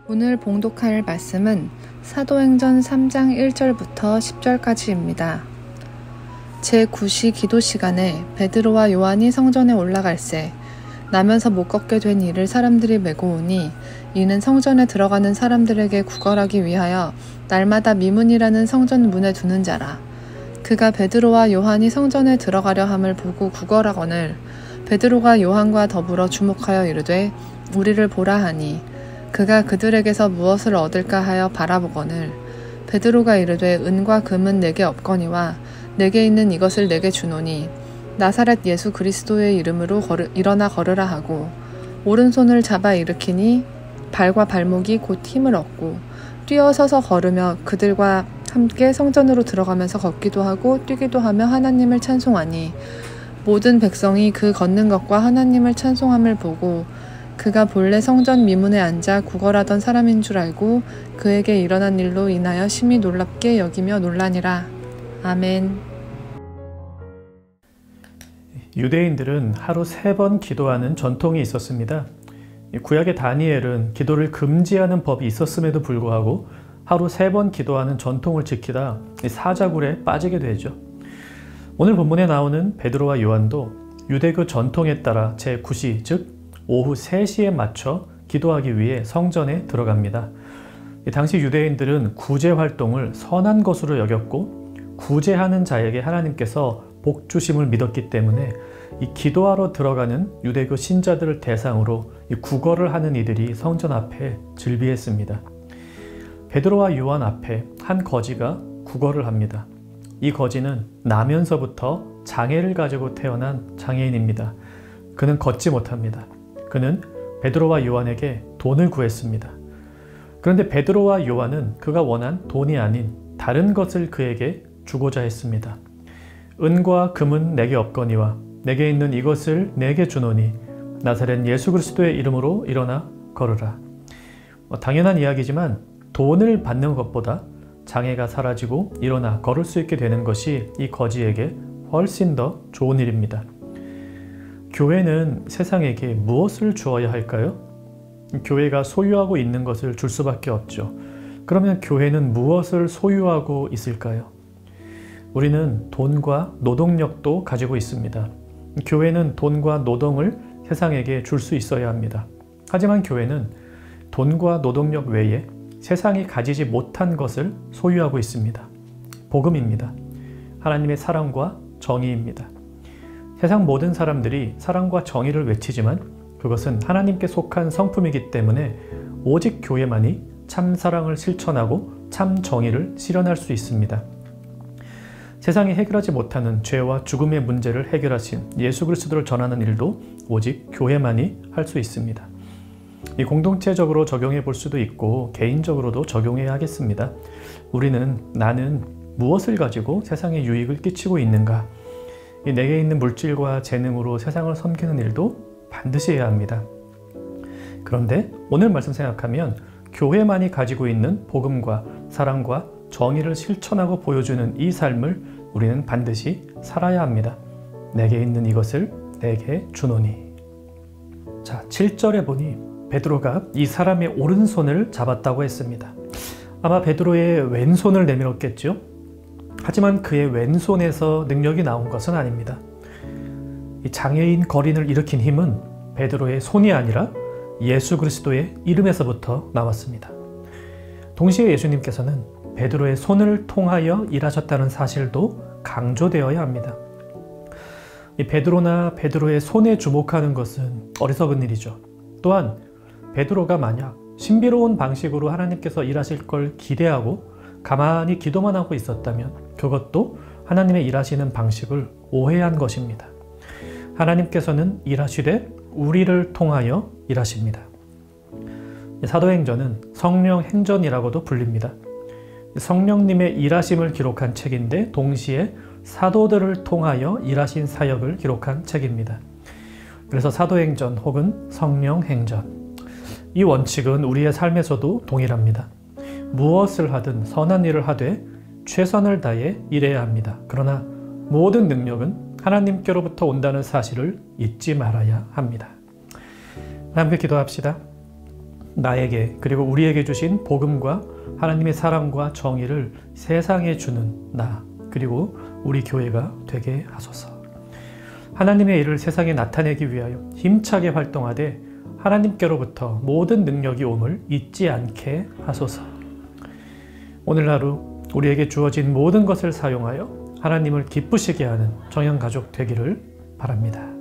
오늘 봉독할 말씀은 사도행전 3장 1절부터 10절까지입니다. 제9시 기도 시간에 베드로와 요한이 성전에 올라갈새 나면서 못 걷게 된 이를 사람들이 메고 오니 이는 성전에 들어가는 사람들에게 구걸하기 위하여 날마다 미문이라는 성전 문에 두는 자라. 그가 베드로와 요한이 성전에 들어가려 함을 보고 구걸하거늘 베드로가 요한과 더불어 주목하여 이르되 우리를 보라 하니 그가 그들에게서 무엇을 얻을까 하여 바라보거늘 베드로가 이르되 은과 금은 내게 없거니와 내게 있는 이것을 내게 주노니 나사렛 예수 그리스도의 이름으로 일어나 걸으라 하고 오른손을 잡아 일으키니 발과 발목이 곧 힘을 얻고 뛰어서서 걸으며 그들과 함께 성전으로 들어가면서 걷기도 하고 뛰기도 하며 하나님을 찬송하니 모든 백성이 그 걷는 것과 하나님을 찬송함을 보고 그가 본래 성전 미문에 앉아 구걸하던 사람인 줄 알고 그에게 일어난 일로 인하여 심히 놀랍게 여기며 놀라니라. 아멘. 유대인들은 하루 3번 기도하는 전통이 있었습니다. 구약의 다니엘은 기도를 금지하는 법이 있었음에도 불구하고 하루 3번 기도하는 전통을 지키다 사자굴에 빠지게 되죠. 오늘 본문에 나오는 베드로와 요한도 유대교 전통에 따라 제9시 즉 오후 3시에 맞춰 기도하기 위해 성전에 들어갑니다. 당시 유대인들은 구제 활동을 선한 것으로 여겼고 구제하는 자에게 하나님께서 복 주심을 믿었기 때문에 이 기도하러 들어가는 유대교 신자들을 대상으로 이 구걸을 하는 이들이 성전 앞에 즐비했습니다. 베드로와 요한 앞에 한 거지가 구걸을 합니다. 이 거지는 나면서부터 장애를 가지고 태어난 장애인입니다. 그는 걷지 못합니다. 그는 베드로와 요한에게 돈을 구했습니다. 그런데 베드로와 요한은 그가 원한 돈이 아닌 다른 것을 그에게 주고자 했습니다. 은과 금은 내게 없거니와 내게 있는 이것을 내게 주노니 나사렛 예수 그리스도의 이름으로 일어나 걸으라. 당연한 이야기지만 돈을 받는 것보다 장애가 사라지고 일어나 걸을 수 있게 되는 것이 이 거지에게 훨씬 더 좋은 일입니다. 교회는 세상에게 무엇을 주어야 할까요? 교회가 소유하고 있는 것을 줄 수밖에 없죠. 그러면 교회는 무엇을 소유하고 있을까요? 우리는 돈과 노동력도 가지고 있습니다. 교회는 돈과 노동을 세상에게 줄 수 있어야 합니다. 하지만 교회는 돈과 노동력 외에 세상이 가지지 못한 것을 소유하고 있습니다. 복음입니다. 하나님의 사랑과 정의입니다. 세상 모든 사람들이 사랑과 정의를 외치지만 그것은 하나님께 속한 성품이기 때문에 오직 교회만이 참 사랑을 실천하고 참 정의를 실현할 수 있습니다. 세상이 해결하지 못하는 죄와 죽음의 문제를 해결하신 예수 그리스도를 전하는 일도 오직 교회만이 할 수 있습니다. 이 공동체적으로 적용해 볼 수도 있고 개인적으로도 적용해야 하겠습니다. 나는 무엇을 가지고 세상에 유익을 끼치고 있는가? 내게 있는 물질과 재능으로 세상을 섬기는 일도 반드시 해야 합니다. 그런데 오늘 말씀 생각하면 교회만이 가지고 있는 복음과 사랑과 정의를 실천하고 보여주는 이 삶을 우리는 반드시 살아야 합니다. 내게 있는 이것을 내게 주노니. 자, 7절에 보니 베드로가 이 사람의 오른손을 잡았다고 했습니다. 아마 베드로의 왼손을 내밀었겠죠? 하지만 그의 왼손에서 능력이 나온 것은 아닙니다. 이 장애인 거린을 일으킨 힘은 베드로의 손이 아니라 예수 그리스도의 이름에서부터 나왔습니다. 동시에 예수님께서는 베드로의 손을 통하여 일하셨다는 사실도 강조되어야 합니다. 이 베드로나 베드로의 손에 주목하는 것은 어리석은 일이죠. 또한 베드로가 만약 신비로운 방식으로 하나님께서 일하실 걸 기대하고 가만히 기도만 하고 있었다면 그것도 하나님의 일하시는 방식을 오해한 것입니다. 하나님께서는 일하시되 우리를 통하여 일하십니다. 사도행전은 성령 행전이라고도 불립니다. 성령님의 일하심을 기록한 책인데 동시에 사도들을 통하여 일하신 사역을 기록한 책입니다. 그래서 사도행전 혹은 성령행전. 이 원칙은 우리의 삶에서도 동일합니다. 무엇을 하든 선한 일을 하되 최선을 다해 일해야 합니다. 그러나 모든 능력은 하나님께로부터 온다는 사실을 잊지 말아야 합니다. 함께 기도합시다. 나에게 그리고 우리에게 주신 복음과 하나님의 사랑과 정의를 세상에 주는 나 그리고 우리 교회가 되게 하소서. 하나님의 일을 세상에 나타내기 위하여 힘차게 활동하되 하나님께로부터 모든 능력이 옴을 잊지 않게 하소서. 오늘 하루 우리에게 주어진 모든 것을 사용하여 하나님을 기쁘시게 하는 정향가족 되기를 바랍니다.